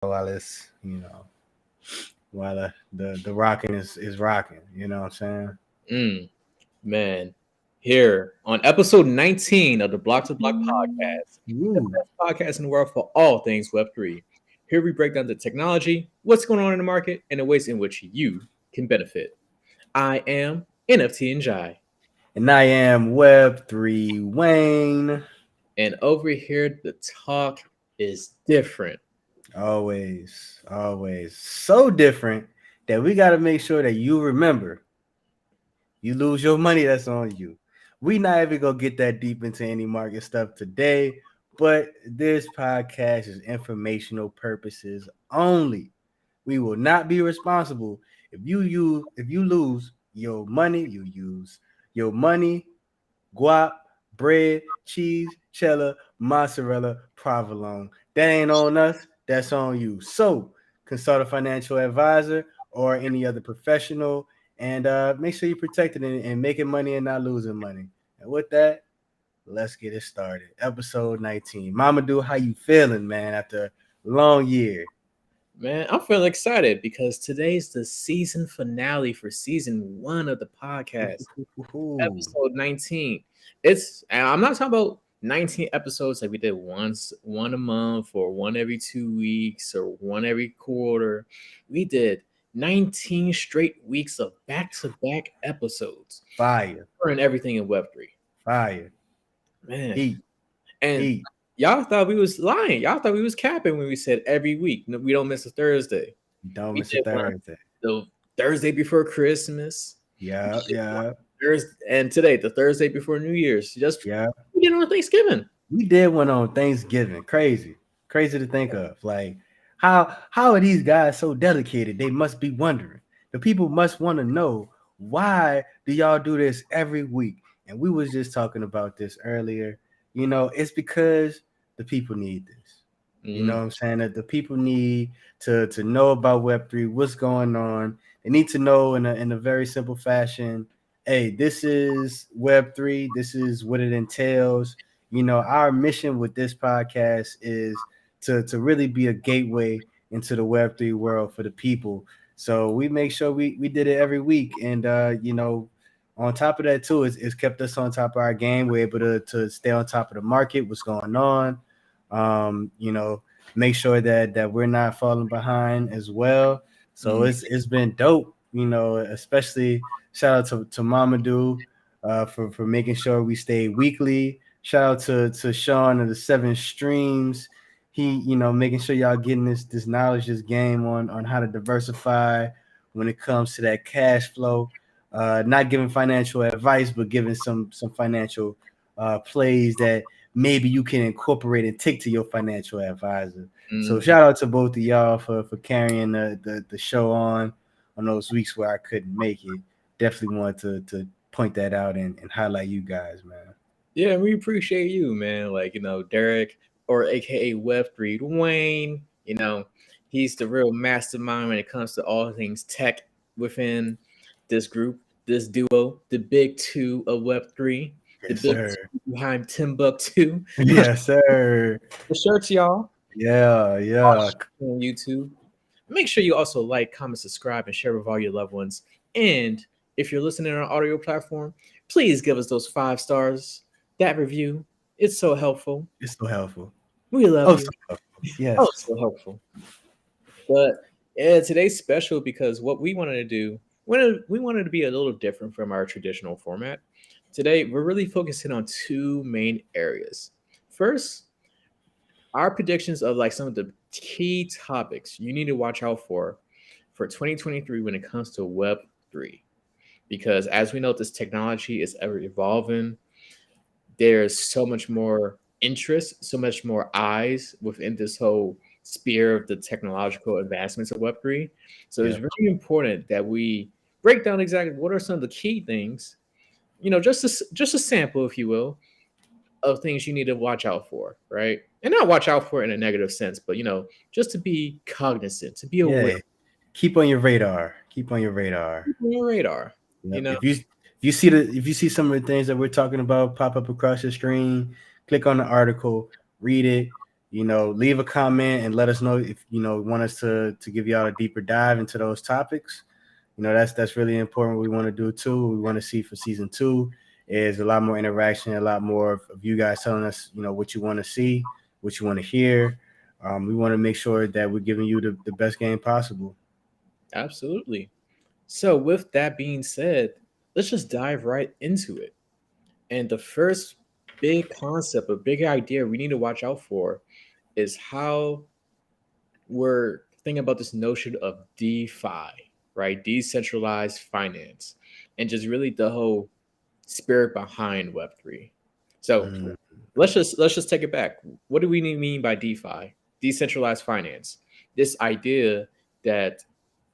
while it's while the rocking is rocking. You know what I'm Mm, man, here on episode 19 of the Block to Block podcast, saying? the Ooh, best podcast in the world for all things Web3. Here we break down the technology, what's going on in the market, and the ways in which you can benefit. I am NFT and Jai, and I am Web3 Wayne. and over here the talk is different. Always so different that we got to make sure that you remember. You lose your money, that's on you. We not even gonna get that deep into any market stuff today, but this podcast is informational purposes only. We will not be responsible if you lose your money. You use your money, guap, bread, cheese, cheddar, mozzarella, provolone. That ain't on us. That's on you. So consult a financial advisor or any other professional, and make sure you're protected and making money and not losing money. And with that, let's get it started. Episode 19. Mama Do, how you feeling, man, after a long year? Man, I'm feeling excited because today's the season finale for season 1 of the podcast. Ooh. Episode 19. And I'm not talking about 19 episodes like we did one a month or one every 2 weeks or one every quarter. We did 19 straight weeks of back-to-back episodes Fire. covering everything in Web3. Fire. Man. Heat. And Heat. y'all thought we was lying. Y'all thought we was capping when we said every week. No, we don't miss a Thursday. Don't We miss a did one Thursday. the Thursday before Christmas. Yeah, yeah. Thursday, and today, the Thursday before New Year's. Yeah. We did on Thanksgiving. We did one on Thanksgiving. Crazy to think of. Like, how are these guys so dedicated? They must be wondering. The people must want to know, why do y'all do this every week? And we was just talking about this earlier. It's because the people need this. You know what I'm saying? That the people need to know about Web3, what's going on. They need to know in a very simple fashion. Hey, this is Web3. This is what it entails. Our mission with this podcast is to really be a gateway into the Web3 world for the people. So we make sure we did it every week. And, on top of that, too, it's kept us on top of our game. We're able to stay on top of the market, what's going on. Make sure that we're not falling behind as well. So it's been dope, especially shout out to Mamadou for making sure we stay weekly. Shout out to Sean and the 7 streams. He, making sure y'all getting this knowledge, this game on how to diversify when it comes to that cash flow. Not giving financial advice, but giving some financial plays that maybe you can incorporate and take to your financial advisor. So shout out to both of y'all for carrying the show on those weeks where I couldn't make it. Definitely wanted to point that out and highlight you guys, man. Yeah, we appreciate you, man. Like, Derek, or AKA Web3 Dwayne, he's the real mastermind when it comes to all things tech within this group, this duo, the big two of Web3, Yes, the big sir. two behind Timbucktoo. Yes, sir. The shirts, y'all, Yeah. on YouTube. Make sure you also like, comment, subscribe, and share with all your loved ones. And if you're listening on an audio platform, please give us those 5 stars. That review, it's so helpful. It's so helpful. We love you. So helpful. Yes. Oh, so helpful. But yeah, today's special because what we wanted to do, we wanted to be a little different from our traditional format. Today, we're really focusing on 2 main areas. First, our predictions of like some of the key topics you need to watch out for 2023 when it comes to Web3. Because as we know, this technology is ever evolving. There's so much more interest, so much more eyes within this whole sphere of the technological advancements of Web3. So it's really important that we break down exactly what are some of the key things, just a sample, if you will, of things you need to watch out for, right? And not watch out for in a negative sense, but just to be cognizant, to be aware. Keep on your radar. Keep on your radar. Keep on your radar. Yep. If you see some of the things that we're talking about pop up across your screen, click on the article, read it, leave a comment and let us know if want us to give y'all a deeper dive into those topics. That's really important. What we want to do too. We want to see for season 2 is a lot more interaction, a lot more of you guys telling us, what you want to see, what you want to hear. We want to make sure that we're giving you the best game possible. Absolutely. So, with that being said, let's just dive right into it. And the first big concept, a big idea we need to watch out for is how we're thinking about this notion of DeFi, right? Decentralized finance, and just really the whole spirit behind Web3. So Mm, let's just take it back. What do we mean by DeFi? Decentralized finance. This idea that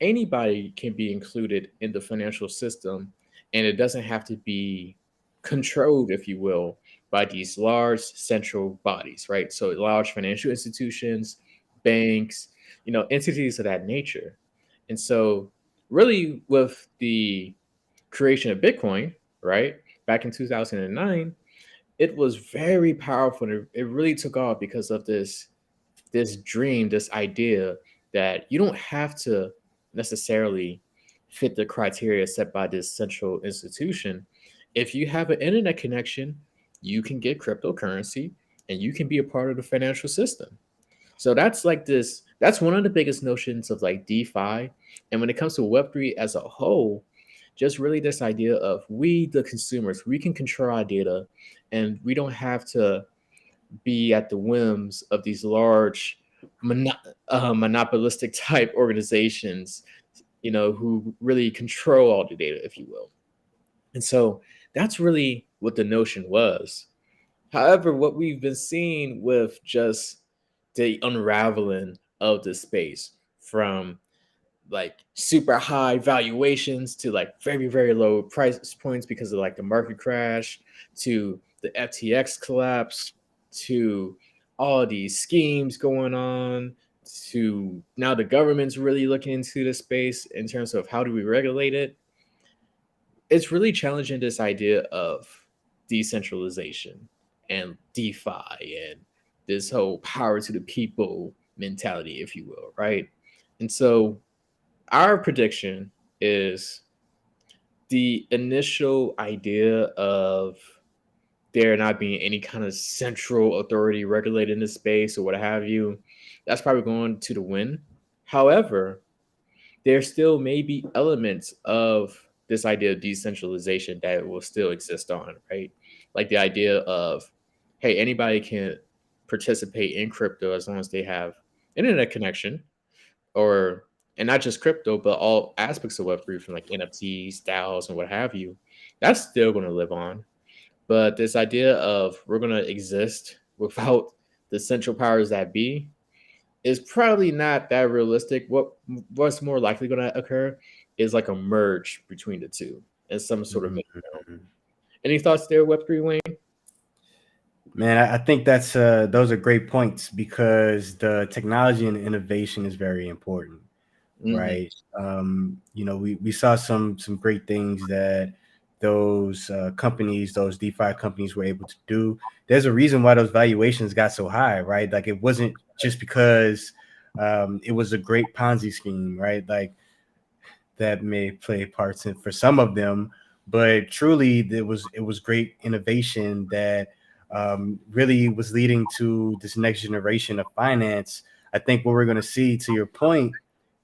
anybody can be included in the financial system, and it doesn't have to be controlled, if you will, by these large central bodies, right? So large financial institutions, banks, entities of that nature. And so really with the creation of Bitcoin, right, back in 2009, it was very powerful. And it really took off because of this dream, this idea that you don't have to necessarily fit the criteria set by this central institution. If you have an internet connection, you can get cryptocurrency and you can be a part of the financial system. So that's like this, that's one of the biggest notions of like DeFi. And when it comes to Web3 as a whole, just really this idea of we, the consumers, we can control our data and we don't have to be at the whims of these large monopolistic type organizations, who really control all the data, if you will. And so that's really what the notion was. However, what we've been seeing with just the unraveling of the space from like super high valuations to like very, very low price points because of like the market crash to the FTX collapse to all these schemes going on to now the government's really looking into the space in terms of how do we regulate it. It's really challenging this idea of decentralization and DeFi and this whole power to the people mentality, if you will, right? And so our prediction is the initial idea of there not being any kind of central authority regulating this space or what have you, that's probably going to the win. However, there still may be elements of this idea of decentralization that will still exist on, right? Like the idea of, hey, anybody can participate in crypto as long as they have internet connection, or and not just crypto, but all aspects of Web3 from like NFTs, DAOs, and what have you. That's still going to live on. But this idea of we're going to exist without the central powers that be is probably not that realistic. What's more likely going to occur is like a merge between the two and some sort of middle ground. mm. Any thoughts there, Web3 Wayne? Man, I think that's those are great points because the technology and innovation is very important, Mm-hmm. right? We saw some great things that those companies, those DeFi companies, were able to do. There's a reason why those valuations got so high, right? Like it wasn't just because it was a great Ponzi scheme, right? Like that may play parts in for some of them, but truly it was great innovation that really was leading to this next generation of finance. I think what we're going to see, to your point,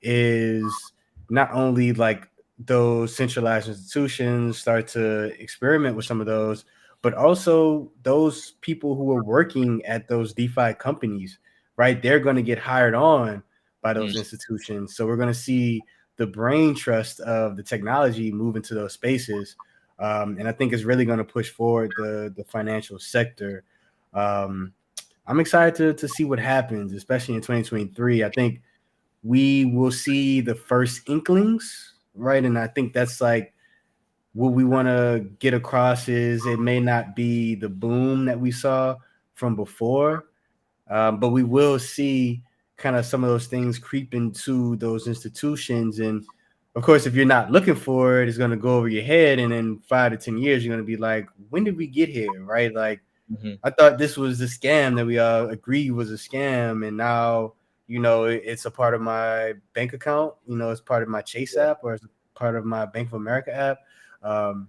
is not only like those centralized institutions start to experiment with some of those, but also those people who are working at those DeFi companies, right? They're going to get hired on by those institutions. So we're going to see the brain trust of the technology move into those spaces. And I think it's really going to push forward the financial sector. Um, I'm excited to see what happens, especially in 2023. I think we will see the first inklings, right? And I think that's like what we want to get across is it may not be the boom that we saw from before, but we will see kind of some of those things creep into those institutions. And of course, if you're not looking for it, it's going to go over your head. And in 5 to 10 years, you're going to be like, when did we get here? Right. Like, Mhm. I thought this was the scam that we all agreed was a scam, and now it's a part of my bank account. It's part of my Chase Yeah. app, or it's part of my Bank of America app. Um,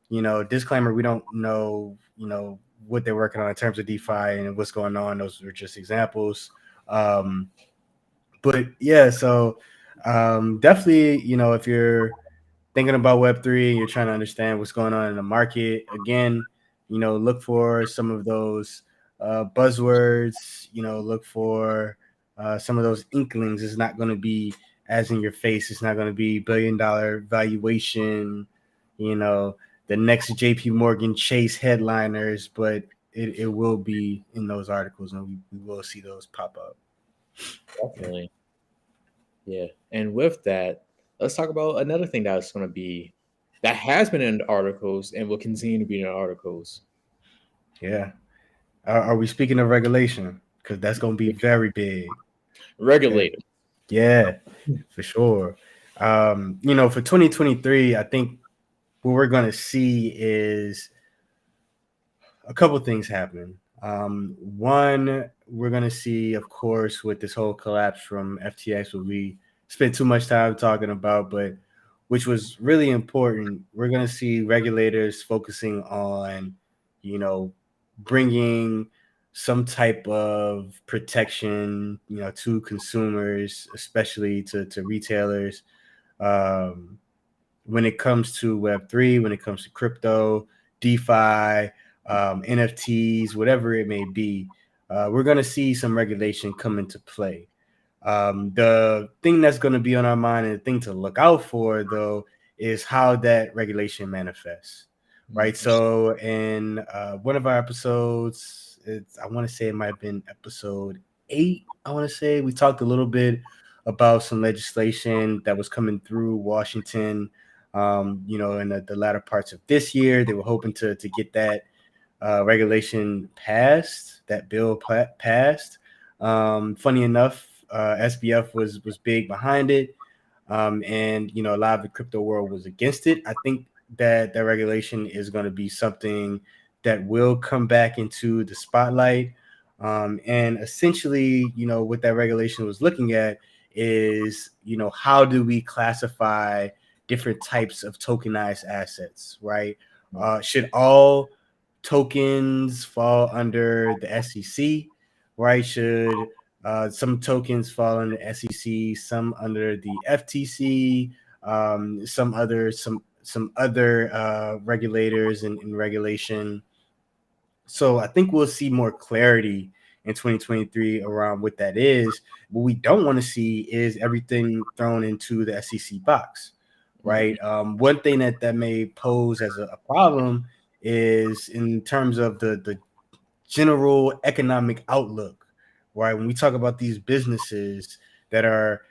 Disclaimer: we don't know, what they're working on in terms of DeFi and what's going on. Those are just examples. Um, but yeah, so definitely, if you're thinking about Web3 and you're trying to understand what's going on in the market, again, look for some of those buzzwords, look for some of those inklings. It's not going to be as in your face. It's not going to be $1 billion valuation, you know, the next JP Morgan Chase headliners, but it will be in those articles, and we will see those pop up. Yeah. Definitely. Yeah. And with that, let's talk about another thing that's going to be that has been in the articles and will continue to be in the articles. Yeah. Are we speaking of regulation? Because that's going to be very big. Okay. Regulated. Yeah, for sure. For 2023, I think what we're going to see is a couple things happening. One, we're going to see, of course, with this whole collapse from FTX, what we spent too much time talking about, but which was really important. We're going to see regulators focusing on, you know, bringing some type of protection, to consumers, especially to retailers. Um, when it comes to Web3, when it comes to crypto, DeFi, NFTs, whatever it may be, we're going to see some regulation come into play. The thing that's going to be on our mind and the thing to look out for, though, is how that regulation manifests. Right. Mhm. So, in one of our episodes, I want to say it might have been episode 8. I want to say we talked a little bit about some legislation that was coming through Washington. In the latter parts of this year, they were hoping to get that regulation passed, that bill passed. Funny enough, SBF was big behind it, and a lot of the crypto world was against it. I think that regulation is going to be something that will come back into the spotlight, and essentially, what that regulation was looking at is, how do we classify different types of tokenized assets, right? Should all tokens fall under the SEC, right? Should some tokens fall under the SEC, some under the FTC, some other regulators and regulation. So I think we'll see more clarity in 2023 around what that is. What we don't want to see is everything thrown into the SEC box, Mhm. right? One thing that may pose as a problem is in terms of the general economic outlook, right? When we talk about these businesses that are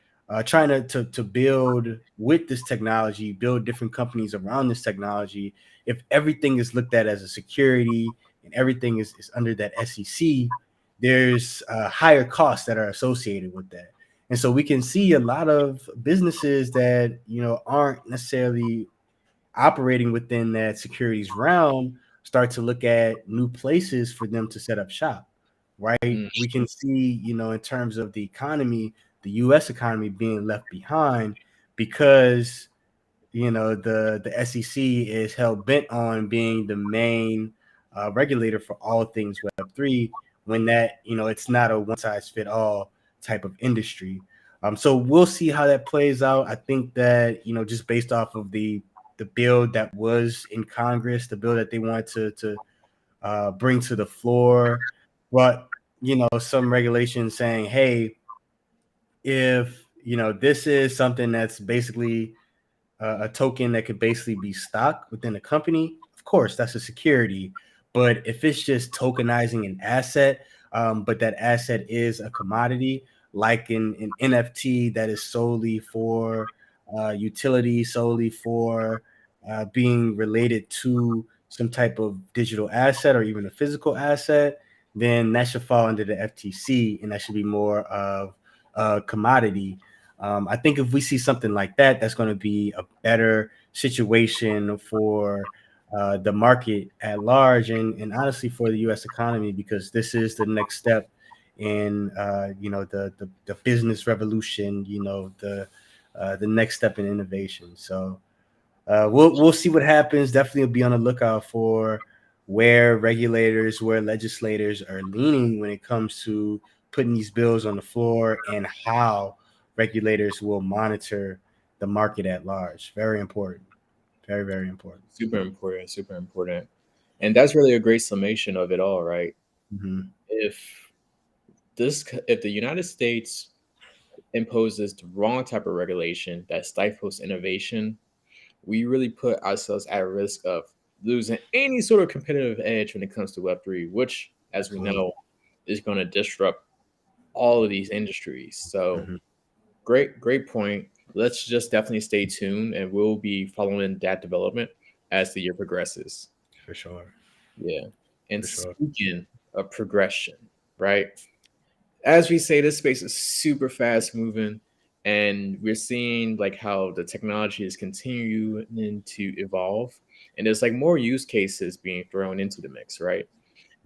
trying to build with this technology, build different companies around this technology, if everything is looked at as a security and everything is under that SEC, there's higher costs that are associated with that. And so we can see a lot of businesses that, aren't necessarily operating within that securities realm start to look at new places for them to set up shop, right? Mhm. We can see, in terms of the economy, the US economy being left behind because, the SEC is hell bent on being the main regulator for all things Web3 when that, it's not a one size fit all type of industry. So we'll see how that plays out. I think that, just based off of the bill that was in Congress, the bill that they wanted to bring to the floor, but some regulations saying, hey, if this is something that's basically a token that could basically be stock within a company, of course, that's a security. But if it's just tokenizing an asset, but that asset is a commodity, like an NFT that is solely for utility, solely for being related to some type of digital asset or even a physical asset, then that should fall under the FTC and that should be more of a commodity. I think if we see something like that, that's going to be a better situation for the market at large, and honestly for the U.S. economy, because this is the next step in the business revolution. The next step in innovation. So we'll see what happens. Definitely be on the lookout for where regulators, where legislators are leaning when it comes to putting these bills on the floor, and how regulators will monitor the market at large. Very important. Very, very important. Super important, super important. And that's really a great summation of it all, right? Mm-hmm. If if the United States imposes the wrong type of regulation that stifles innovation, we really put ourselves at risk of losing any sort of competitive edge when it comes to Web3, which, as we Absolutely. know, is going to disrupt all of these industries. So, Mm-hmm. great point. Let's just definitely stay tuned and we'll be following that development as the year progresses. For sure. Yeah. And For sure. speaking of progression, right? As we say, this space is super fast moving, and we're seeing like how the technology is continuing to evolve, and there's like more use cases being thrown into the mix, right?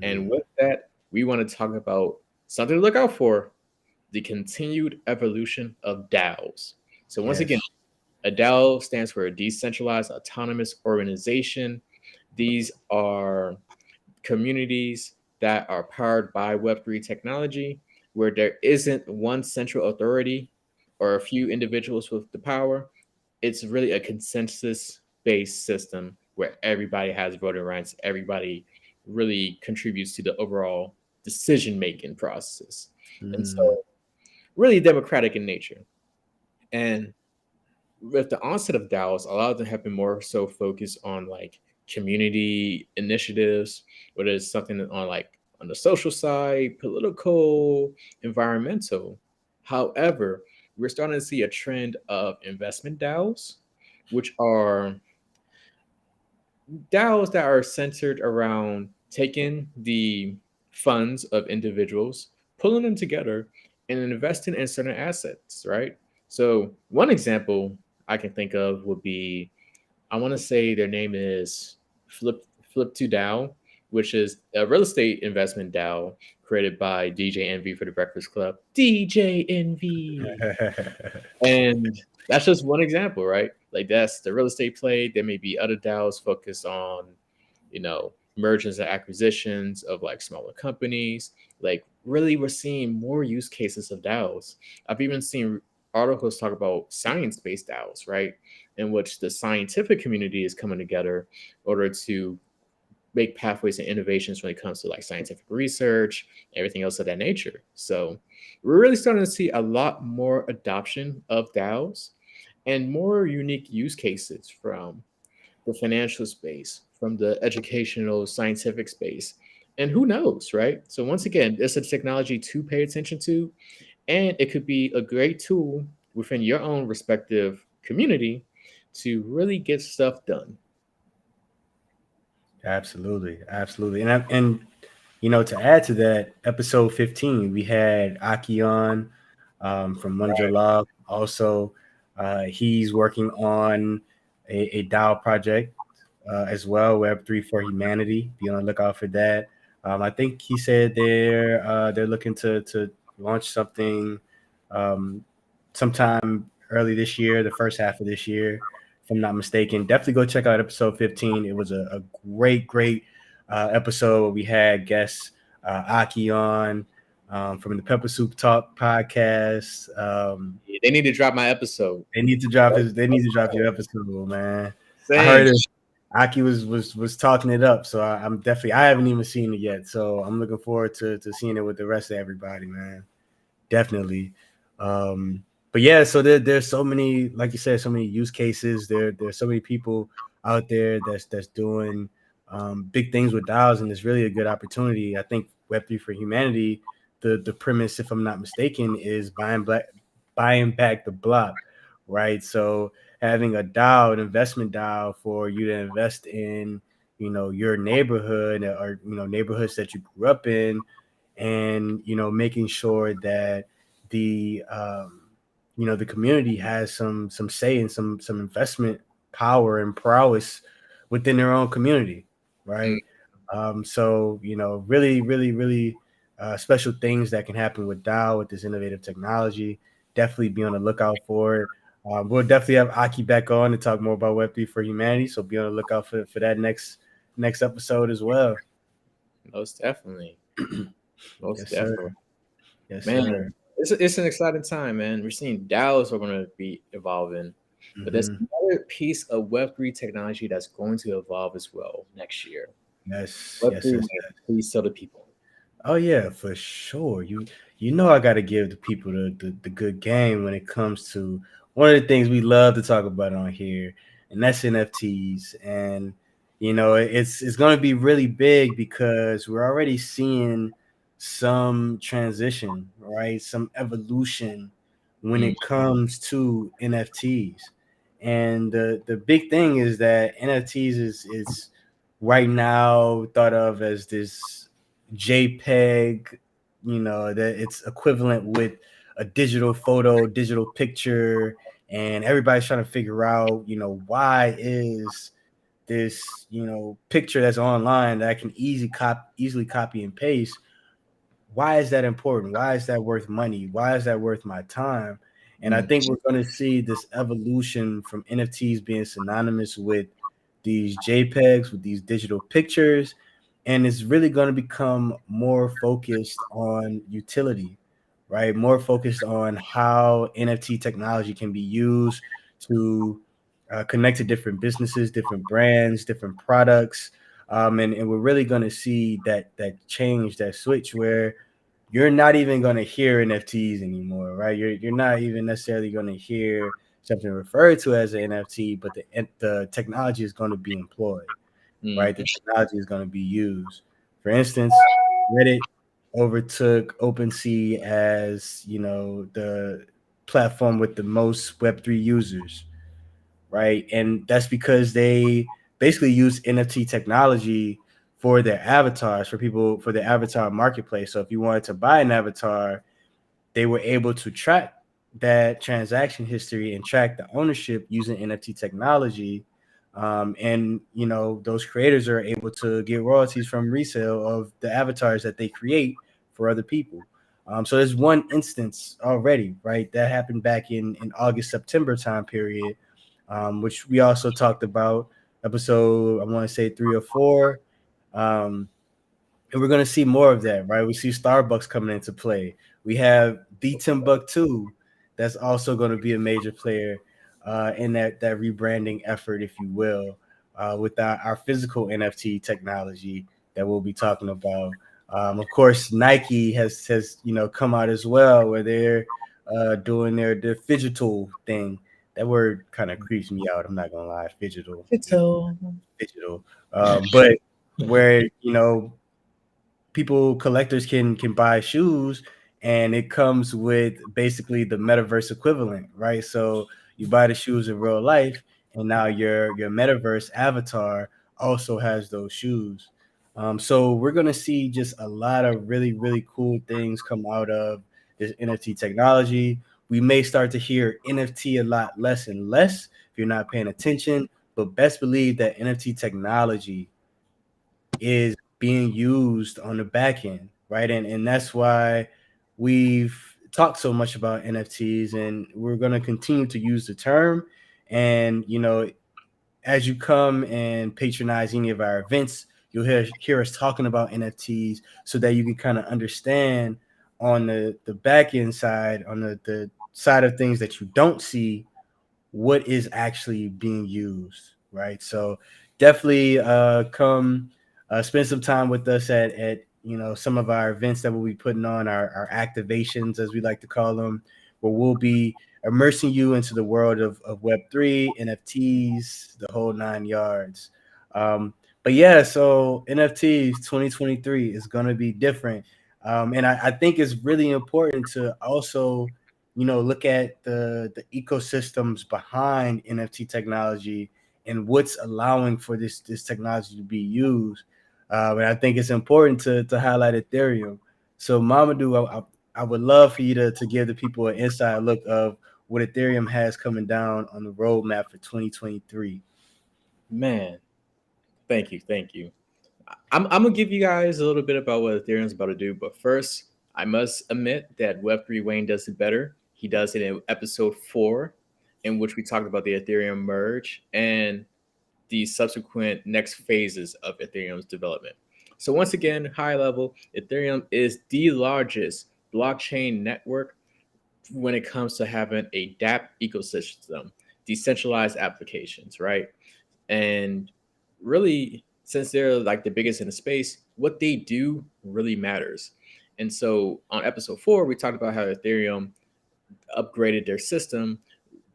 And Mm-hmm. with that, we want to talk about something to look out for: the continued evolution of DAOs. So once again, Yes. a DAO stands for a decentralized autonomous organization. These are communities that are powered by Web3 technology, where there isn't one central authority or a few individuals with the power. It's really a consensus based system where everybody has voting rights, everybody really contributes to the overall decision making process. And Mm-hmm. so, really democratic in nature. And with the onset of DAOs, a lot of them have been more so focused on like community initiatives, whether it's something on like on the social side, political, environmental. However, we're starting to see a trend of investment DAOs, which are DAOs that are centered around taking the funds of individuals, pulling them together, and investing in certain assets, right? So, one example I can think of would be I want to say their name is Flip to DAO, which is a real estate investment DAO created by DJ Envy for the Breakfast Club. DJ Envy. And that's just one example, right? Like that's the real estate play. There may be other DAOs focused on, mergers and acquisitions of like smaller companies. Like really, we're seeing more use cases of DAOs. I've even seen articles talk about science-based DAOs, right? In which the scientific community is coming together in order to make pathways and innovations when it comes to like scientific research, everything else of that nature. So we're really starting to see a lot more adoption of DAOs and more unique use cases from the financial space, from the educational, scientific space. And who knows, right? So once again, it's a technology to pay attention to, and it could be a great tool within your own respective community to really get stuff done. Absolutely. Absolutely. And to add to that, episode 15, we had Aki on, from One Right. Jalab. Also, he's working on a DAO project as well, Web3 for Humanity. Be on the lookout for that. I think he said they're looking to launch something um, sometime early this year, the first half of this year, if I'm not mistaken. Definitely go check out episode 15. It was a great episode. We had guests Aki on, from the Pepper Soup Talk podcast. They need to drop my episode. They need to drop his. They need to drop your episode, man. I Same. heard it. Aki was talking it up, so I'm definitely. I haven't even seen it yet, so I'm looking forward to seeing it with the rest of everybody, man. Definitely. But yeah, so there's so many, like you said, so many use cases. There's so many people out there that's doing big things with DAOs, and it's really a good opportunity. I think Web3 for Humanity, the premise, if I'm not mistaken, is buying back the block, right? So having a DAO, an investment DAO for you to invest in, your neighborhood, or neighborhoods that you grew up in, and making sure that the the community has some say and some investment power and prowess within their own community, right? So really, really, really special things that can happen with DAO with this innovative technology. Definitely be on the lookout for it. We'll definitely have Aki back on to talk more about Web3 for humanity. So be on the lookout for that next episode as well. Most definitely. Most Yes, sir. definitely. Yes, Man, sir. it's an exciting time, man. We're seeing DAOs are going to be evolving, but there's Hmm. another piece of Web3 technology that's going to evolve as well next year. Yes, yes, Web3, yes, man, yes. please tell the people. Oh yeah, for sure. You know I got to give the people the good game when it comes to one of the things we love to talk about on here, and that's NFTs. And it's going to be really big because we're already seeing some transition, right? Some evolution when Mm, it comes to NFTs. And the big thing is that NFTs is right now thought of as this JPEG, that it's equivalent with a digital photo, digital picture, and everybody's trying to figure out, why is this, picture that's online that I can easily copy and paste, why is that important? Why is that worth money? Why is that worth my time? And I mm, think we're going to see this evolution from NFTs being synonymous with these JPEGs, with these digital pictures, and it's really going to become more focused on utility, right? More focused on how NFT technology can be used to connect to different businesses, different brands, different products. And we're really going to see that change, that switch where you're not even going to hear NFTs anymore, right? You're not even necessarily going to hear something referred to as an NFT, but the technology is going to be employed, right? The mm. technology is going to be used. For instance, Reddit overtook OpenSea as the platform with the most Web3 users, right? And that's because they basically use NFT technology for their avatars, for people, for the avatar marketplace. So if you wanted to buy an avatar, they were able to track that transaction history and track the ownership using NFT technology. And those creators are able to get royalties from resale of the avatars that they create for other people. So there's one instance already, right? That happened back in August, September time period, which we also talked about episode, I want to say 3 or 4. And we're going to see more of that, right? We see Starbucks coming into play. We have the Timbucktoo that's also going to be a major player in that rebranding effort, if you will, with our physical NFT technology that we'll be talking about. Of course, Nike has come out as well, where they're doing their digital thing. That word kind of creeps me out. I'm not gonna lie, digital, It's all. digital. But where people, collectors can buy shoes, and it comes with basically the metaverse equivalent, right? So you buy the shoes in real life, and now your metaverse avatar also has those shoes. So we're gonna see just a lot of really, really cool things come out of this NFT technology. We may start to hear NFT a lot less and less if you're not paying attention, but best believe that NFT technology is being used on the back end, right? And that's why we've talked so much about NFTs, and we're going to continue to use the term. And as you come and patronize any of our events, you'll hear us talking about NFTs so that you can kind of understand on the back end side, on the side of things that you don't see, what is actually being used, right? So definitely come spend some time with us at some of our events that we'll be putting on, our activations, as we like to call them, where we'll be immersing you into the world of Web3, NFTs, the whole 9 yards. But yeah, so NFTs 2023 is going to be different. And I think it's really important to also look at the ecosystems behind NFT technology and what's allowing for this technology to be used. And I think it's important to highlight Ethereum. So Mamadou, I would love for you to give the people an inside look of what Ethereum has coming down on the roadmap for 2023. Man. Thank you, thank you. I'm gonna give you guys a little bit about what Ethereum's about to do, but first, I must admit that Web3 Wayne does it better. He does it in episode 4, in which we talked about the Ethereum merge and the subsequent next phases of Ethereum's development. So once again, high level, Ethereum is the largest blockchain network when it comes to having a DApp ecosystem, decentralized applications, right? And really, since they're like the biggest in the space, what they do really matters. And so on episode 4, we talked about how Ethereum upgraded their system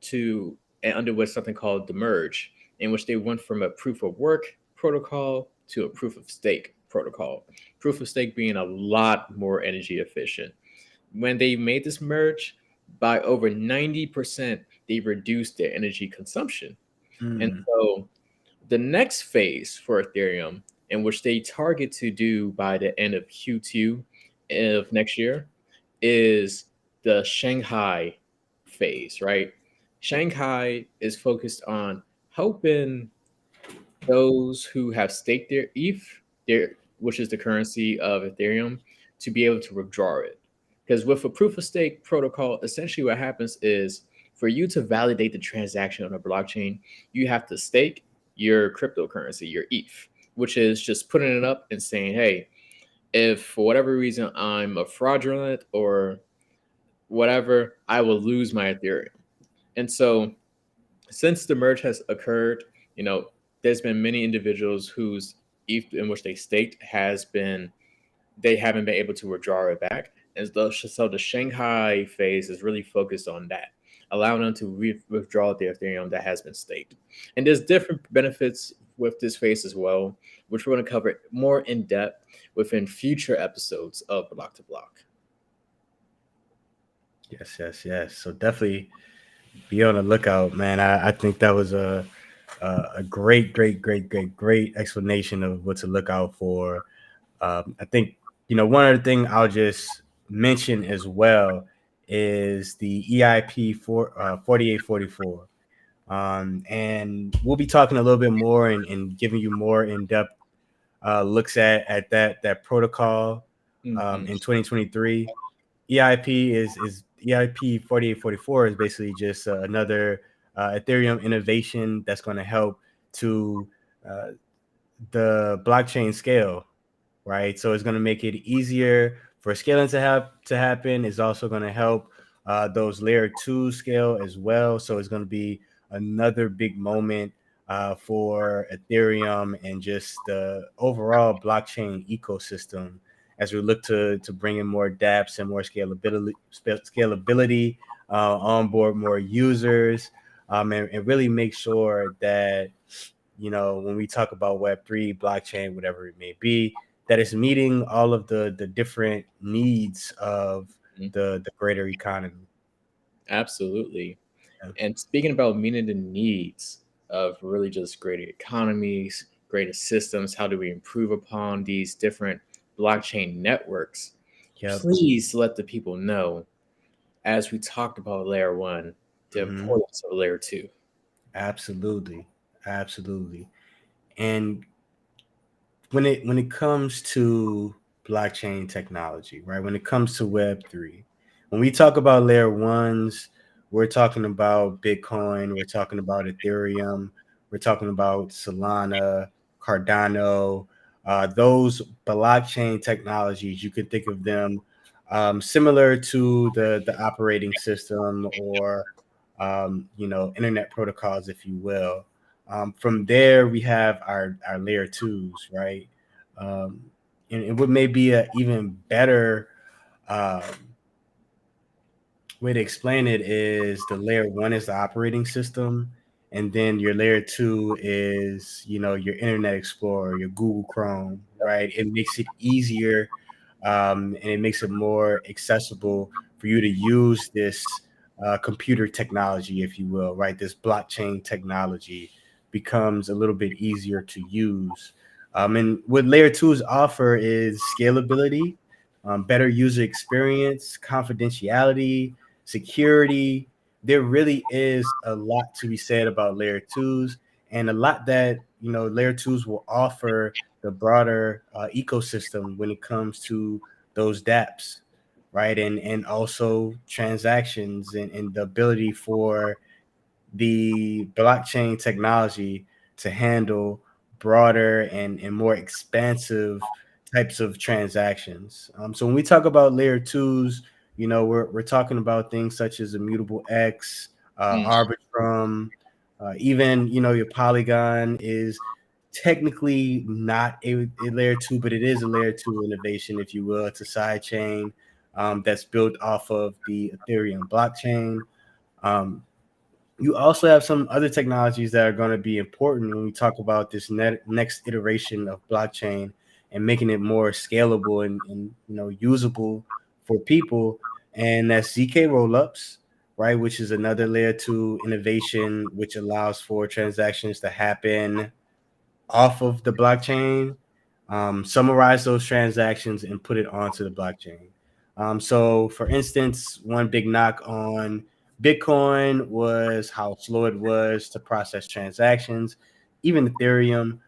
to and underwent something called the merge, in which they went from a proof of work protocol to a proof of stake protocol. Proof of stake being a lot more energy efficient. When they made this merge, by over 90%, they reduced their energy consumption. And Mm, so the next phase for Ethereum, in which they target to do by the end of Q2 of next year, is the Shanghai phase, right? Shanghai is focused on helping those who have staked their ETH, which is the currency of Ethereum, to be able to withdraw it. Because with a proof of stake protocol, essentially what happens is for you to validate the transaction on a blockchain, you have to stake your cryptocurrency, your ETH, which is just putting it up and saying, hey, if for whatever reason I'm a fraudulent or whatever, I will lose my Ethereum. And so since the merge has occurred, you know, there's been many individuals whose ETH in which they staked has been they haven't been able to withdraw it back. And so the Shanghai phase is really focused on that, allowing them to withdraw their Ethereum that has been staked. And there's different benefits with this phase as well, which we're going to cover more in depth within future episodes of Block to Block. yes, yes, yes. So definitely be on the lookout, man. I think that was a great, great, great, great, great explanation of what to look out for. I think one other thing I'll just mention as well is the EIP 4844. And we'll be talking a little bit more and giving you more in depth looks at that protocol Mhm. in 2023. EIP 4844 is basically just another Ethereum innovation that's going to help to uh, the blockchain scale, right? So it's going to make it easier for scaling to happen. It's also going to help those layer 2 scale as well. So it's going to be another big moment for Ethereum and just the overall blockchain ecosystem as we look to bring in more dApps and more scalability, onboard more users, and really make sure that when we talk about Web3, blockchain, whatever it may be, that it's meeting all of the different needs of Mhm. the greater economy. Absolutely. Yeah. And speaking about meeting the needs of really just greater economies, greater systems, how do we improve upon these different blockchain networks? Yep. Please let the people know, as we talked about layer 1, the Hmm. importance of layer 2. Absolutely. Absolutely. And when it comes to blockchain technology, right? When it comes to Web3, when we talk about layer ones, we're talking about Bitcoin, we're talking about Ethereum, we're talking about Solana, Cardano, those blockchain technologies. You could think of them similar to the operating system or internet protocols, if you will. From there, we have our layer twos, right? Um, and what may be a even better um, way to explain it is the layer one is the operating system, and then your layer two is your Internet Explorer, your Google Chrome, right? It makes it easier and it makes it more accessible for you to use this computer technology, if you will, right? This blockchain technology becomes a little bit easier to use. And what layer twos offer is scalability, better user experience, confidentiality, security. There really is a lot to be said about layer twos. and a lot that layer twos will offer the broader ecosystem when it comes to those dApps, right? And also transactions and the ability for the blockchain technology to handle broader and more expansive types of transactions. So when we talk about layer twos, we're talking about things such as immutable X, Mm, Arbitrum, even your Polygon is technically not a layer two, but it is a layer two innovation, if you will. It's a side chain that's built off of the Ethereum blockchain. Um, you also have some other technologies that are going to be important when we talk about this next iteration of blockchain and making it more scalable and usable for people. And that's ZK rollups, right? Which is another layer two innovation, which allows for transactions to happen off of the blockchain, summarize those transactions, and put it onto the blockchain. So, for instance, one big knock on Bitcoin was how slow it was to process transactions. Even Ethereum,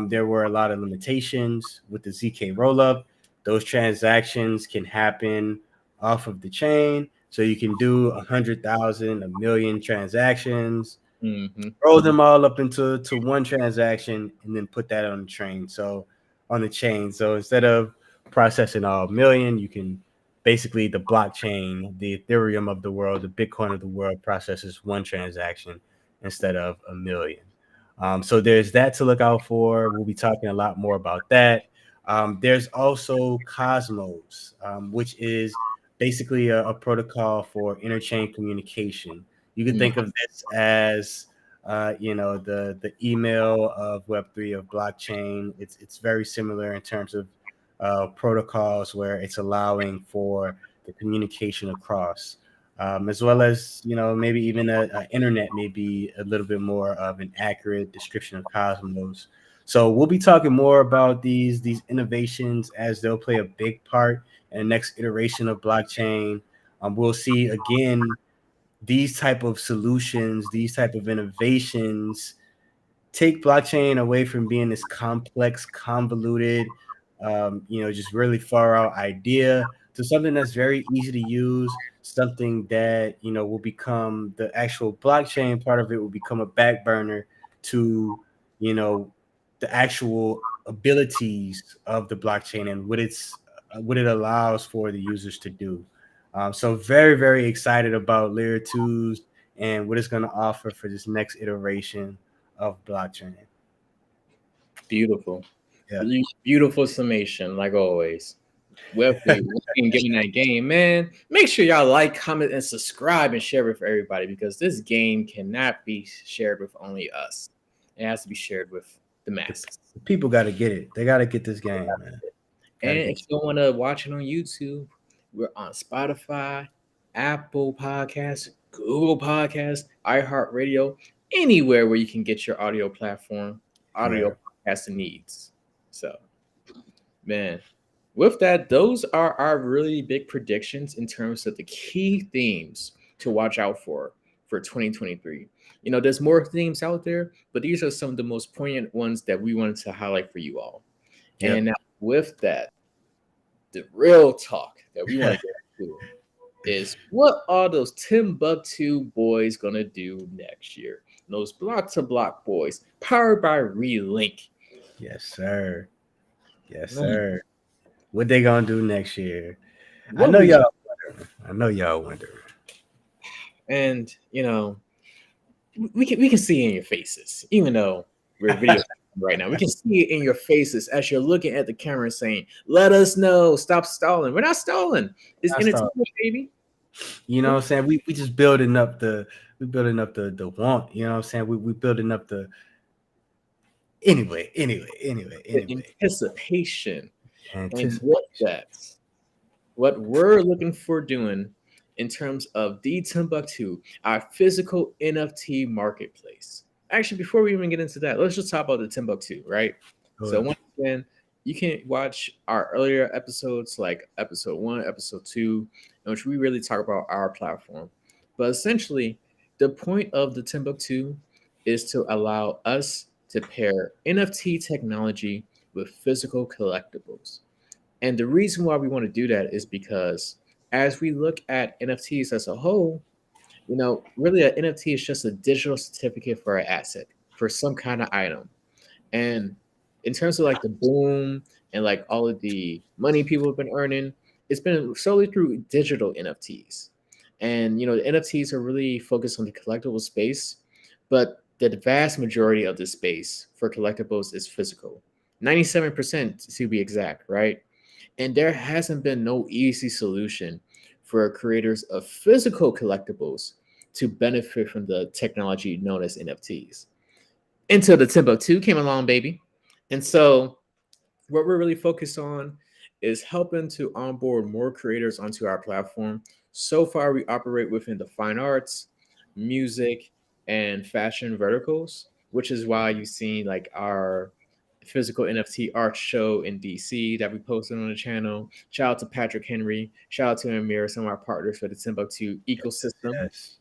there were a lot of limitations with the ZK rollup. Those transactions can happen off of the chain. So you can do 100,000, a million transactions, mm-hmm. roll them all up into one transaction, and then put that on the train. So on the chain. So instead of processing all million, you can basically the blockchain, the Ethereum of the world, the Bitcoin of the world processes one transaction instead of a million. So there's that to look out for. We'll be talking a lot more about that. There's also Cosmos, which is basically a protocol for interchain communication. You can Mm, think of this as the email of Web3 of blockchain. It's very similar in terms of protocols where it's allowing for the communication across, as well as maybe even a internet may be a little bit more of an accurate description of Cosmos. So we'll be talking more about these innovations as they'll play a big part in the next iteration of blockchain. We'll see again these type of solutions, these type of innovations take blockchain away from being this complex, convoluted, just really far out idea to something that's very easy to use, something that, will become the actual blockchain part of it will become a back burner to, you know, the actual abilities of the blockchain and what it allows for the users to do. So very, very excited about layer twos and what it's going to offer for this next iteration of blockchain. beautiful. Yeah, Beautiful summation, like always. Web3, getting that game, man. Make sure y'all like, comment, and subscribe and share with everybody because this game cannot be shared with only us. It has to be shared with the masses. the people got to get it. They got to get this game, man. Got to And get. if you don't want to watch it on YouTube, we're on Spotify, Apple Podcasts, Google Podcasts, iHeartRadio, anywhere where you can get your audio platform, audio Where podcasting needs. So, man, with that, those are our really big predictions in terms of the key themes to watch out for 2023. There's more themes out there, but these are some of the most poignant ones that we wanted to highlight for you all. And Yep. now, with that, the real talk that we want to get into is what are those Timbucktoo boys gonna do next year? Those block to block boys, powered by Relink. Yes, sir. Yes, Man, sir. What they gonna do next year? I what know we y'all wondering. I know y'all wondering. and we can see it in your faces, even though we're video right now. We can see it in your faces as you're looking at the camera saying, "Let us know, stop stalling." We're not stalling. It's I start. entertainment, baby. You know what I'm saying? We just building up the want. You know what I'm saying? We building up the The anyway. anticipation and what Anticipation. that's what we're looking for doing in terms of the Timbuktu, our physical NFT marketplace. Actually, before we even get into that, let's just talk about the Timbuktu, right? Go So ahead. once again, you can watch our earlier episodes like episode 1, episode 2, in which we really talk about our platform. But essentially, the point of the Timbuktu is to allow us to pair NFT technology with physical collectibles. And the reason why we want to do that is because as we look at NFTs as a whole, really an NFT is just a digital certificate for an asset, for some kind of item. And in terms of like the boom and like all of the money people have been earning, it's been solely through digital NFTs. And the NFTs are really focused on the collectible space, but the vast majority of the space for collectibles is physical. 97% to be exact, right? And there hasn't been no easy solution for creators of physical collectibles to benefit from the technology known as NFTs until the Timbucktoo came along, baby. And so, what we're really focused on is helping to onboard more creators onto our platform. So far, we operate within the fine arts, music, and fashion verticals, which is why you see like our physical NFT art show in DC that we posted on the channel. Shout out to Patrick Henry. Shout out to Amir, some of our partners for the Timbuktu ecosystem. Yes.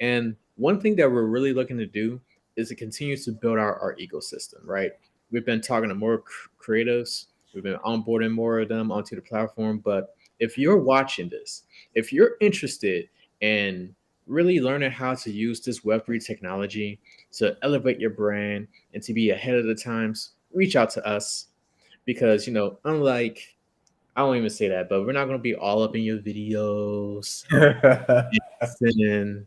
And one thing that we're really looking to do is to continue to build our ecosystem, right? We've been talking to more creatives, we've been onboarding more of them onto the platform. But if you're watching this, if you're interested in really learning how to use this Web3 technology to elevate your brand and to be ahead of the times, reach out to us because, unlike, I won't even say that, but we're not going to be all up in your videos and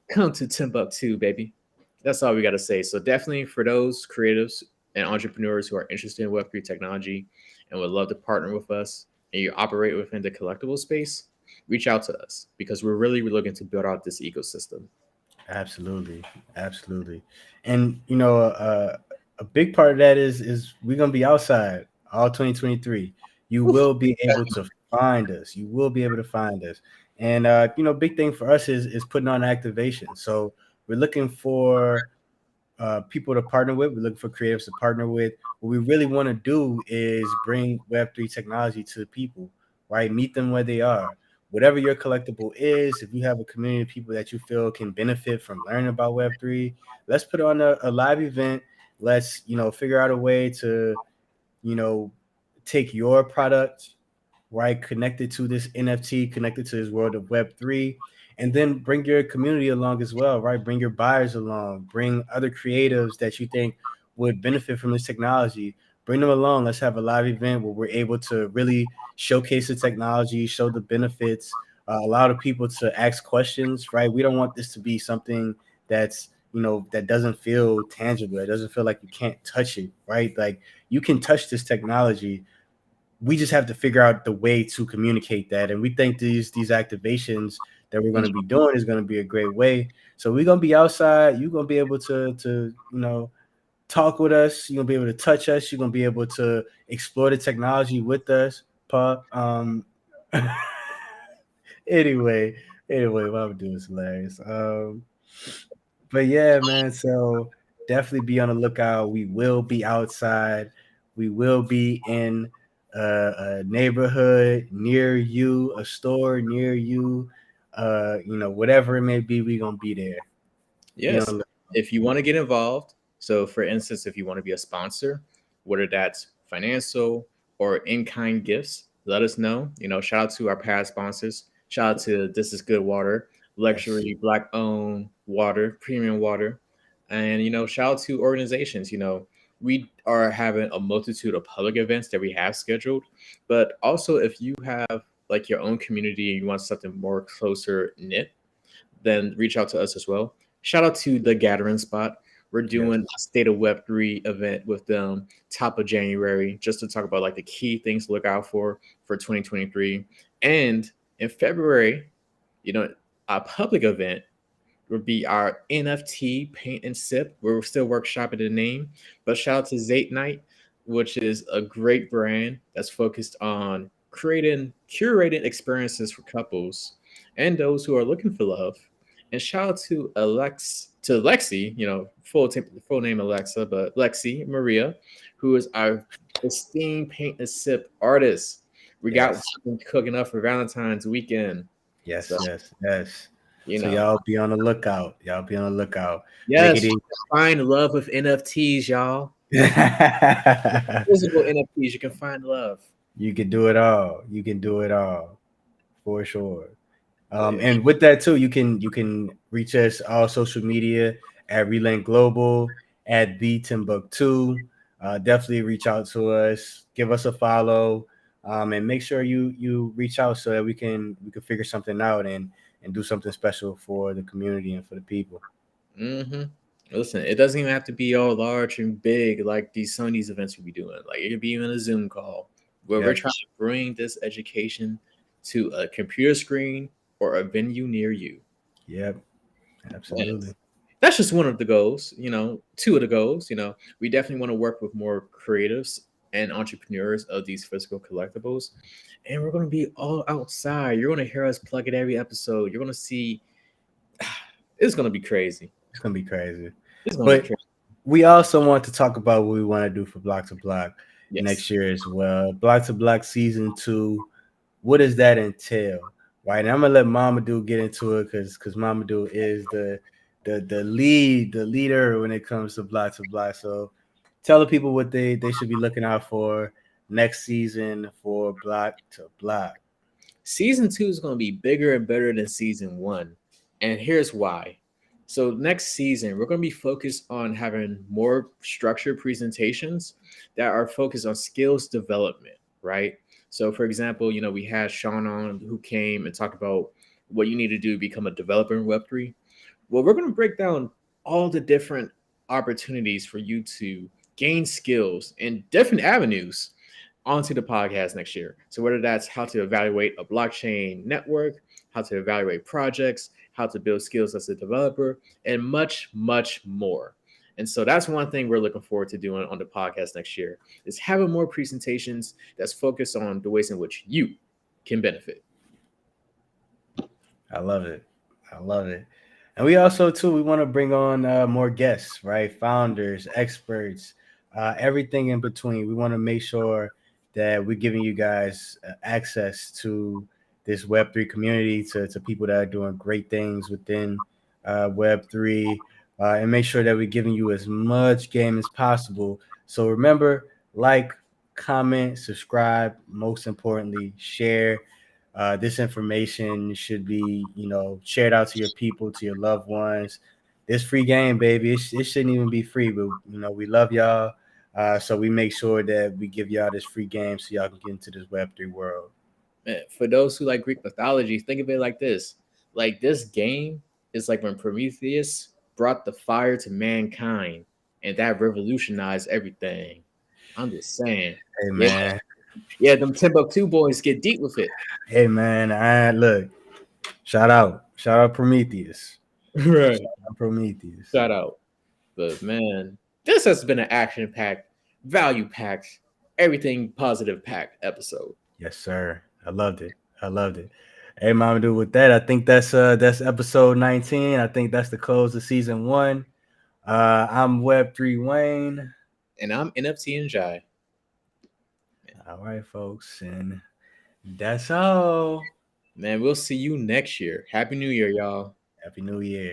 come to Timbuktu, baby. That's all we got to say. So definitely for those creatives and entrepreneurs who are interested in Web3 technology and would love to partner with us and you operate within the collectible space, reach out to us because we're really looking to build out this ecosystem. Absolutely, absolutely. And a big part of that is we're gonna be outside all 2023. You will be able to find us. You will be able to find us. And big thing for us is putting on activation. So we're looking for people to partner with. We're looking for creatives to partner with. What we really want to do is bring Web3 technology to people, right? Meet them where they are. Whatever your collectible is, if you have a community of people that you feel can benefit from learning about Web3, let's put on a live event. Let's, figure out a way to, you know, take your product, right, connected to this NFT, connected to this world of Web3, and then bring your community along as well, right? Bring your buyers along, bring other creatives that you think would benefit from this technology. Bring them along. Let's have a live event where we're able to really showcase the technology, show the benefits, allow the people to ask questions, right? We don't want this to be something that's that doesn't feel tangible. It doesn't feel like you can't touch it, right? Like you can touch this technology. We just have to figure out the way to communicate that. And we think these activations that we're going to be doing is going to be a great way. So we're going to be outside. You're going to be able to talk with us. You're going to be able to touch us. You're going to be able to explore the technology with us. Anyway, what I'm doing is hilarious. But yeah, man. So definitely be on the lookout. We will be outside. We will be in a neighborhood near you, a store near you. Whatever it may be, we're gonna be there. Be Yes. on the If you want to get involved, so for instance, if you want to be a sponsor, whether that's financial or in kind gifts, let us know. Shout out to our past sponsors. Shout out to This Is Good Water, yes, luxury black owned water, premium water. And, shout out to organizations. We are having a multitude of public events that we have scheduled. But also, if you have like your own community and you want something more closer knit, then reach out to us as well. Shout out to the Gathering Spot. We're yes, doing a State of Web3 event with them top of January just to talk about like the key things to look out for 2023. And in February, you know, our public event would be our NFT paint and sip. We're still workshopping the name, but shout out to Zate Night, which is a great brand that's focused on creating curated experiences for couples and those who are looking for love. And shout out to Lexi, full name Alexa, but Lexi Maria, who is our esteemed paint and sip artist. We got yes, something cooking up for Valentine's weekend. yes, So yes, yes. You So know, y'all be on the lookout. Y'all be on the lookout. Make yes, it you easy. can find love with NFTs, y'all. Physical NFTs, you can find love. You can do it all. You can do it all for sure. Yeah. And with that too, you can reach us all social media at Relink Global at the Timbucktoo. Definitely reach out to us, give us a follow, and make sure you reach out so that we can figure something out and do something special for the community and for the people. hmm Listen, it doesn't even have to be all large and big like these some of these events we be doing. Like it could be even a Zoom call where we're Yep, trying to bring this education to a computer screen or a venue near you. yep, And absolutely. that's just one of the goals, two of the goals. We definitely want to work with more creatives and entrepreneurs of these physical collectibles. And we're going to be all outside. You're going to hear us plug it every episode. You're going to see, it's going to be crazy. It's gonna be crazy. It's going to be But crazy. we also want to talk about what we want to do for Block to Block Yes. next year as well. Block to Block season 2. What does that entail? Right. And I'm gonna let Mama Do get into it because Mama Do is the leader when it comes to Block to Block. So tell the people what they should be looking out for next season for Block to Block. Season two is going to be bigger and better than season one. And here's why. So, next season, we're going to be focused on having more structured presentations that are focused on skills development, right? So, for example, we had Sean on who came and talked about what you need to do to become a developer in Web3. Well, we're going to break down all the different opportunities for you to gain skills in different avenues onto the podcast next year. So whether that's how to evaluate a blockchain network, how to evaluate projects, how to build skills as a developer, and much, much more. And so that's one thing we're looking forward to doing on the podcast next year is having more presentations that's focused on the ways in which you can benefit. I love it. I love it. And we also too we want to bring on more guests, right? Founders, experts, everything in between. We want to make sure that we're giving you guys access to this Web3 community, to people that are doing great things within Web3, and make sure that we're giving you as much game as possible. So remember, like, comment, subscribe, most importantly, share. This information should be, shared out to your people, to your loved ones. This free game, baby. It shouldn't even be free, but we love y'all. So we make sure that we give y'all this free game so y'all can get into this Web3 world. For those who like Greek mythology, think of it like this. Like this game is like when Prometheus brought the fire to mankind and that revolutionized everything. I'm just saying. Hey Yeah, man, yeah, them Timbuktu boys get deep with it. hey man. I look. Shout out Prometheus. Right. Shout out Prometheus. Shout out. But man, this has been an action packed, value packed, everything positive packed episode. Yes, sir. I loved it. I loved it. Hey, Mama, dude. With that, I think that's episode 19. I think that's the close of season 1. I'm Web3 Wayne. And I'm NFT and Jai. All right, folks, and that's all. Man, we'll see you next year. Happy New Year, y'all. Happy New Year.